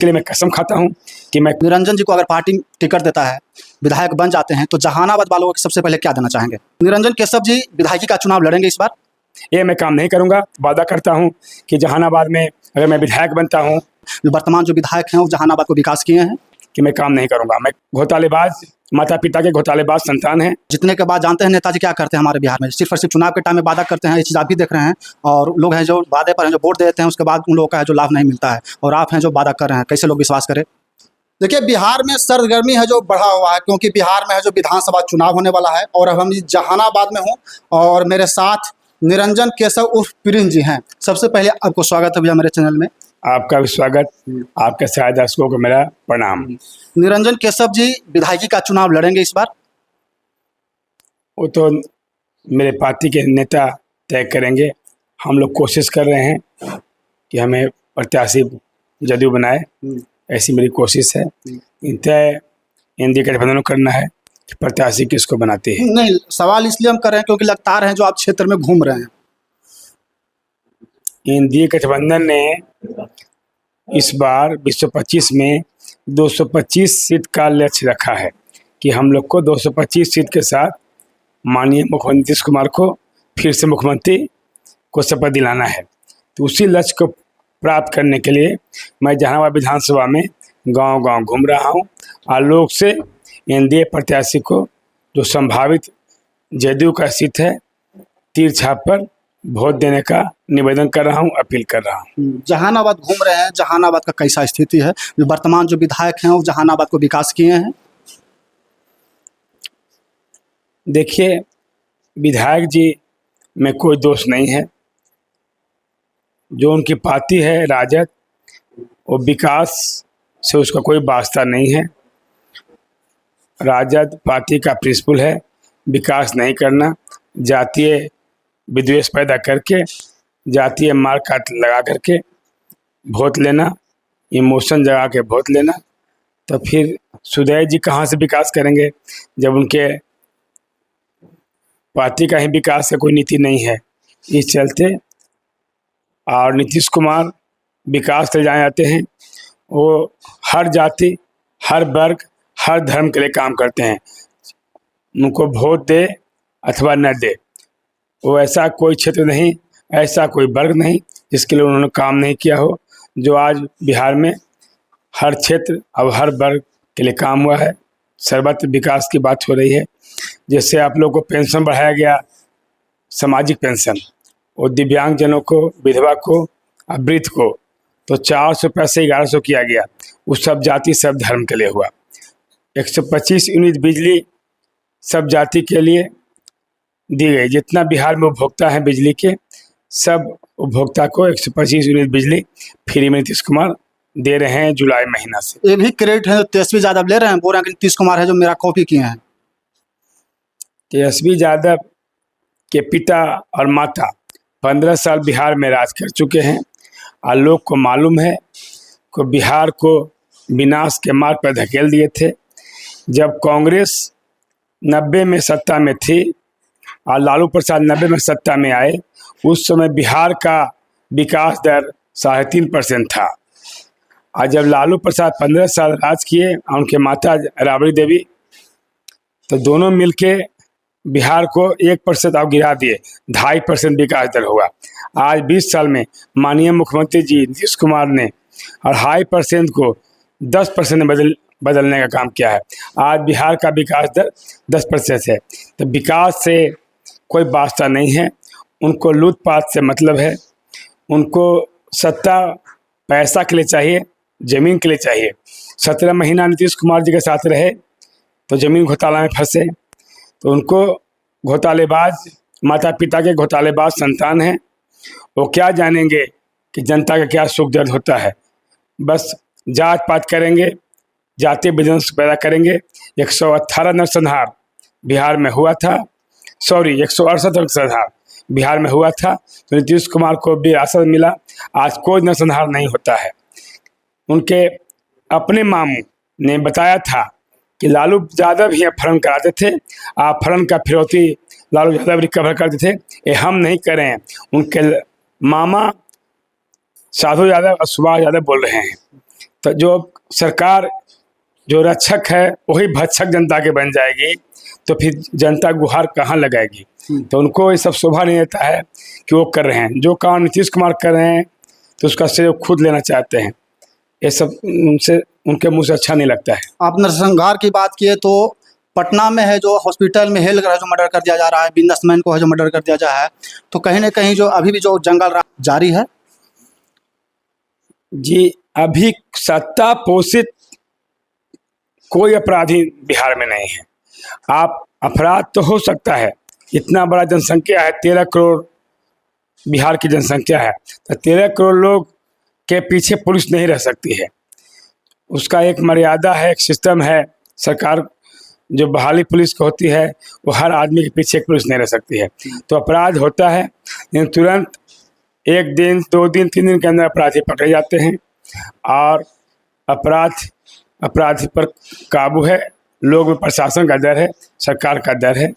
के लिए मैं कसम खाता हूं कि मैं निरंजन जी को अगर पार्टी टिकट देता है, विधायक बन जाते हैं, तो जहानाबाद वालों को सबसे पहले क्या देना चाहेंगे? निरंजन केशव जी विधायकी का चुनाव लड़ेंगे इस बार? ये मैं काम नहीं करूंगा। वादा करता हूं कि जहानाबाद में अगर मैं विधायक बनता हूं वर्तमान जो विधायक हैं वो जहानाबाद को विकास किए हैं। कि मैं काम नहीं करूंगा। मैं घोटालेबाज, माता पिता के घोटालेबाज संतान हैं। जितने के बाद जानते हैं नेताजी क्या करते हैं हमारे बिहार में, सिर्फ और सिर्फ चुनाव के टाइम में वादा करते हैं। ये चीज़ आप भी देख रहे हैं, और लोग हैं जो वादे पर हैं, जो वोट देते हैं, उसके बाद उन लोगों का है जो लाभ नहीं मिलता है, और आप हैं जो वादा कर रहे हैं। कैसे लोग विश्वास करें? देखिए, बिहार में सरगर्मी है जो बढ़ा हुआ है, क्योंकि बिहार में है जो विधानसभा चुनाव होने वाला है, और अब हम जहानाबाद में हूँ और मेरे साथ निरंजन केशव उर्फ प्रिंस जी हैं। सबसे पहले आपको स्वागत है भैया मेरे चैनल में। आपका भी स्वागत, आपके सारे दर्शकों को मेरा प्रणाम। निरंजन केशव जी विधायकी का चुनाव लड़ेंगे इस बार? वो तो मेरे पार्टी के नेता तय करेंगे। हम लोग कोशिश कर रहे हैं कि हमें प्रत्याशी जदयू बनाए, ऐसी मेरी कोशिश है। तय एनडीए गठबंधन करना है कि प्रत्याशी किसको बनाते हैं। नहीं, सवाल इसलिए हम कर रहे हैं क्योंकि लगातार हैं जो आप क्षेत्र में घूम रहे हैं। एनडीए गठबंधन ने इस बार 225 में 225 सीट का लक्ष्य रखा है कि हम लोग को 225 सीट के साथ माननीय मुख्यमंत्री नीतीश कुमार को फिर से मुख्यमंत्री को शपथ दिलाना है। तो उसी लक्ष्य को प्राप्त करने के लिए मैं जहानाबाद विधानसभा में गांव-गांव घूम रहा हूं और लोग से एनडीए प्रत्याशी को जो संभावित जदयू का सीट है तीर छाप पर वोट देने का निवेदन कर रहा हूं, अपील कर रहा हूं। जहानाबाद घूम रहे हैं, जहानाबाद का कैसा स्थिति है? जो वर्तमान जो विधायक हैं वो जहानाबाद को विकास किए हैं। देखिए, विधायक जी में कोई दोष नहीं है। जो उनकी पार्टी है राजद, वो विकास से उसका कोई वास्ता नहीं है। राजद पार्टी का प्रिंसिपल है विकास नहीं करना, जातीय विद्वेष पैदा करके, जातीय मार काट लगा करके वोट लेना, इमोशन जगा के वोट लेना। तो फिर सुदय जी कहाँ से विकास करेंगे जब उनके पार्टी का ही विकास से कोई नीति नहीं है। इस चलते और नीतीश कुमार विकास ले जाए जाते हैं। वो हर जाति, हर वर्ग, हर धर्म के लिए काम करते हैं। उनको वोट दे अथवा न दे, वो ऐसा कोई क्षेत्र नहीं, ऐसा कोई वर्ग नहीं जिसके लिए उन्होंने काम नहीं किया हो। जो आज बिहार में हर क्षेत्र और हर वर्ग के लिए काम हुआ है। सर्वत्र विकास की बात हो रही है। जैसे आप लोग को पेंशन बढ़ाया गया, सामाजिक पेंशन, और दिव्यांगजनों को, विधवा को, वृद्ध को तो 400 पैसे 1100 किया गया। उस सब जाति सब धर्म के लिए हुआ। 125 यूनिट बिजली सब जाति के लिए दी गई। जितना बिहार में उपभोक्ता है बिजली के, सब उपभोक्ता को 125 यूनिट बिजली फ्री में नीतीश कुमार दे रहे हैं जुलाई महीना से। ये भी क्रेडिट है तेजस्वी यादव ले रहे हैं, बोल रहे हैं कि नीतीश कुमार है जो मेरा कॉपी किए हैं। तेजस्वी यादव के पिता और माता 15 साल बिहार में राज कर चुके हैं और लोग को मालूम है कि बिहार को विनाश के मार्ग पर धकेल दिए थे। जब कांग्रेस 90 में सत्ता में थी और लालू प्रसाद 90 में सत्ता में आए, उस समय बिहार का विकास दर 3.5% था। और जब लालू प्रसाद 15 साल राज किए और उनके माता राबड़ी देवी, तो दोनों मिलके बिहार को 1% और गिरा दिए, 2.5% विकास दर हुआ। आज 20 साल में माननीय मुख्यमंत्री जी नीतीश कुमार ने और 2.5% को 10% में बदलने का काम किया है। आज बिहार का विकास दर 10% है। तो विकास से कोई वास्ता नहीं है। उनको लूटपाट से मतलब है। उनको सत्ता पैसा के लिए चाहिए, जमीन के लिए चाहिए। 17 महीना नीतीश कुमार जी के साथ रहे तो जमीन घोटाला में फंसे। तो उनको घोटालेबाज, माता पिता के घोटालेबाज संतान हैं। वो क्या जानेंगे कि जनता का क्या सुख दर्द होता है। बस जात पात करेंगे, जातीय विध्वंस पैदा करेंगे। 118 नरसंहार बिहार में हुआ था, 168 नरसंहार बिहार में हुआ था। तो नीतीश कुमार को विरासत मिला। आज कोई नरसंहार नहीं होता है। उनके अपने मामू ने बताया था कि लालू यादव ही अपहरण कराते थे, अपहरण का फिरौती लालू यादव रिकवर करते थे। ये हम नहीं कर रहे हैं। उनके मामा साधु यादव और सुभाष यादव बोल रहे हैं। तो जो सरकार जो रक्षक है वही भक्षक जनता के बन जाएगी, तो फिर जनता गुहार कहाँ लगाएगी। तो उनको ये सब शोभा नहीं देता है कि वो कर रहे हैं। जो काम नीतीश कुमार कर रहे हैं तो उसका श्रेय वो खुद लेना चाहते हैं। ये सब उनसे उनके मुंह से अच्छा नहीं लगता है। आप नरसंहार की बात किए तो पटना में है जो हॉस्पिटल में हेल्थ जो मर्डर कर दिया जा रहा है, बिजनेसमैन को है जो मर्डर कर दिया जा रहा है, तो कहीं ना कहीं जो अभी भी जो जंगल राज जारी है। जी, अभी सत्ता पोषित कोई अपराधी बिहार में नहीं है। आप अपराध तो हो सकता है, इतना बड़ा जनसंख्या है, 13 करोड़ बिहार की जनसंख्या है, तो 13 करोड़ लोग के पीछे पुलिस नहीं रह सकती है। उसका एक मर्यादा है, एक सिस्टम है। सरकार जो बहाली पुलिस को होती है वो हर आदमी के पीछे एक पुलिस नहीं रह सकती है। तो अपराध होता है, लेकिन तुरंत 1 दिन 2 दिन 3 दिन के अंदर अपराधी पकड़े जाते हैं और अपराधी पर काबू है। लोग में प्रशासन का डर है, सरकार का डर है।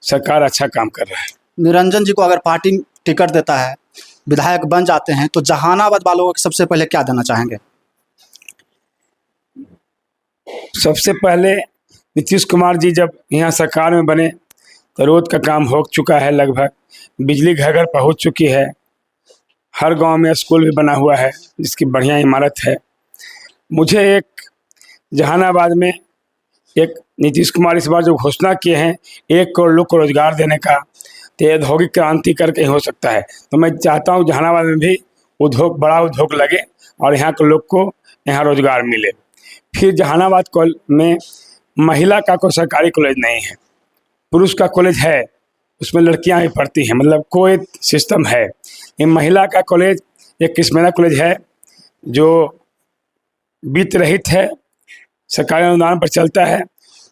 सरकार अच्छा काम कर रहा है। निरंजन जी को अगर पार्टी टिकट देता है, विधायक बन जाते हैं, तो जहानाबाद वालों को सबसे पहले क्या देना चाहेंगे? सबसे पहले नीतीश कुमार जी जब यहाँ सरकार में बने तो रोड का काम हो चुका है, लगभग बिजली घर घर पहुँच चुकी है। हर गांव में स्कूल भी बना हुआ है जिसकी बढ़िया इमारत है। मुझे एक जहानाबाद में एक नीतीश कुमार इस बार जो घोषणा किए हैं 1 करोड़ लोग को रोजगार देने का, तो ये औद्योगिक क्रांति करके ही हो सकता है। तो मैं चाहता हूँ जहानाबाद में भी बड़ा उद्योग लगे और यहाँ के लोग को यहाँ रोजगार मिले। फिर जहानाबाद में महिला का कोई सरकारी कॉलेज नहीं है, पुरुष का कॉलेज है, उसमें लड़कियां भी पढ़ती हैं, मतलब कोई सिस्टम है। ये महिला का कॉलेज एक किस्मेरा कॉलेज है जो वित्त रहित है, सरकारी अनुदान पर चलता है,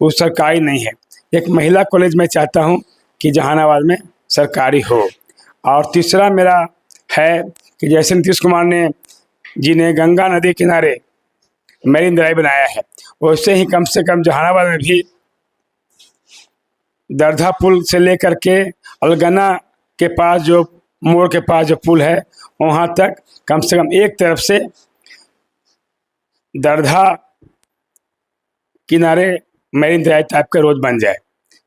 वो सरकारी नहीं है। एक महिला कॉलेज मैं चाहता हूँ कि जहानाबाद में सरकारी हो। और तीसरा मेरा है कि जैसे नीतीश कुमार ने गंगा नदी किनारे मैरीन ड्राइव बनाया है, वैसे ही कम से कम जहानाबाद में भी दरधा पुल से लेकर के अलगना के पास जो मोड़ के पास जो पुल है वहाँ तक कम से कम एक तरफ से दरधा किनारे मैरीन ड्राइव टाइप का रोड बन जाए,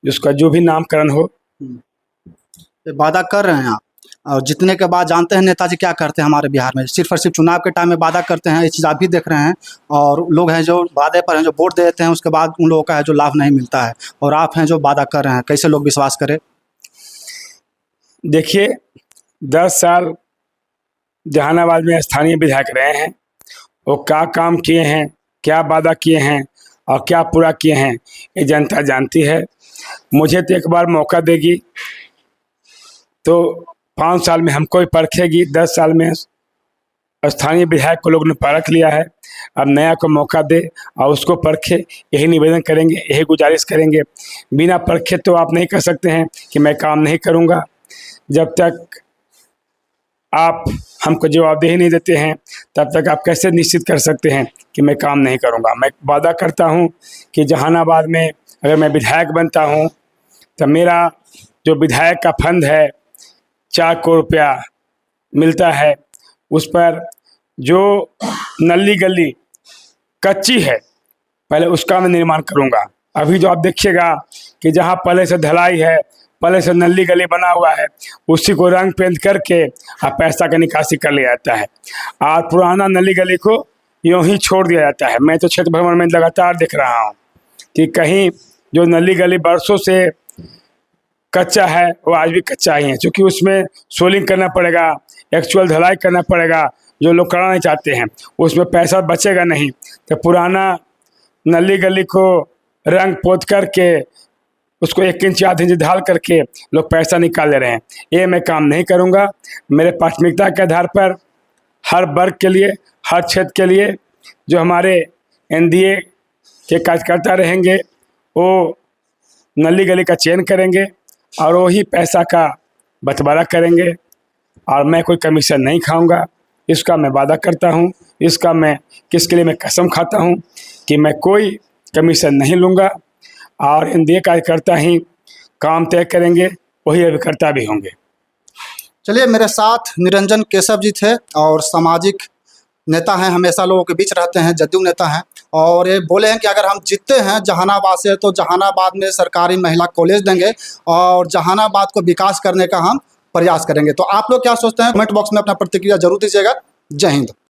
जिसका जो भी नामकरण हो। ये वादा कर रहे हैं आप, और जीतने के बाद जानते हैं नेताजी क्या करते हैं हमारे बिहार में। सिर्फ और सिर्फ चुनाव के टाइम में वादा करते हैं, ये चीज़ आप भी देख रहे हैं। और लोग हैं जो वादे पर हैं, जो वोट दे देते हैं, उसके बाद उन लोगों का है जो लाभ नहीं मिलता है। और आप हैं जो वादा कर रहे हैं, कैसे लोग विश्वास करें? देखिए, 10 साल जहानाबाद में स्थानीय विधायक रहे हैं, वो क्या काम किए हैं, क्या वादा किए हैं और क्या पूरा किए हैं, ये जनता जानती है। मुझे तो एक बार मौका देगी तो 5 साल में हमको ही परखेगी। 10 साल में स्थानीय विधायक को लोग ने परख लिया है, अब नया को मौका दे और उसको परखे, यही निवेदन करेंगे, यही गुजारिश करेंगे। बिना परखे तो आप नहीं कह सकते हैं कि मैं काम नहीं करूंगा। जब तक आप हमको जवाबदेही नहीं देते हैं तब तक आप कैसे निश्चित कर सकते हैं कि मैं काम नहीं करूंगा। मैं वादा करता हूं कि जहानाबाद में अगर मैं विधायक बनता हूं तो मेरा जो विधायक का फंड है 4 करोड़ रुपया मिलता है, उस पर जो नली गली कच्ची है पहले उसका मैं निर्माण करूंगा। अभी जो आप देखिएगा कि जहां पहले से ढलाई है, पहले से नली गली बना हुआ है, उसी को रंग पेंट करके पैसा का निकासी कर लिया जाता है और पुराना नली गली को यूँ ही छोड़ दिया जाता है। मैं तो क्षेत्र भ्रमण में लगातार देख रहा हूँ कि कहीं जो नली गली बरसों से कच्चा है वो आज भी कच्चा ही है, क्योंकि उसमें सोलिंग करना पड़ेगा, एक्चुअल ढलाई करना पड़ेगा, जो लोग करना नहीं चाहते हैं उसमें पैसा बचेगा नहीं। तो पुराना नली गली को रंग पोत करके उसको 1 इंच आध इंच ढाल करके लोग पैसा निकाल ले रहे हैं। ये मैं काम नहीं करूँगा। मेरे प्राथमिकता के आधार पर हर वर्ग के लिए, हर क्षेत्र के लिए जो हमारे एनडीए के कार्यकर्ता रहेंगे वो नली गली का चयन करेंगे और वही पैसा का बंटवारा करेंगे और मैं कोई कमीशन नहीं खाऊंगा, इसका मैं वादा करता हूं। इसका मैं किसके लिए मैं कसम खाता हूं कि मैं कोई कमीशन नहीं लूँगा और एनडीए कार्यकर्ता ही काम तय करेंगे, वही अभिकर्ता भी होंगे। चलिए, मेरे साथ निरंजन केशव जी थे और सामाजिक नेता हैं, हमेशा लोगों के बीच रहते हैं, जदयू नेता हैं, और ये बोले हैं कि अगर हम जीतते हैं जहानाबाद से तो जहानाबाद में सरकारी महिला कॉलेज देंगे और जहानाबाद को विकास करने का हम प्रयास करेंगे। तो आप लोग क्या सोचते हैं, कमेंट बॉक्स में अपना प्रतिक्रिया जरूर दीजिएगा। जय हिंद।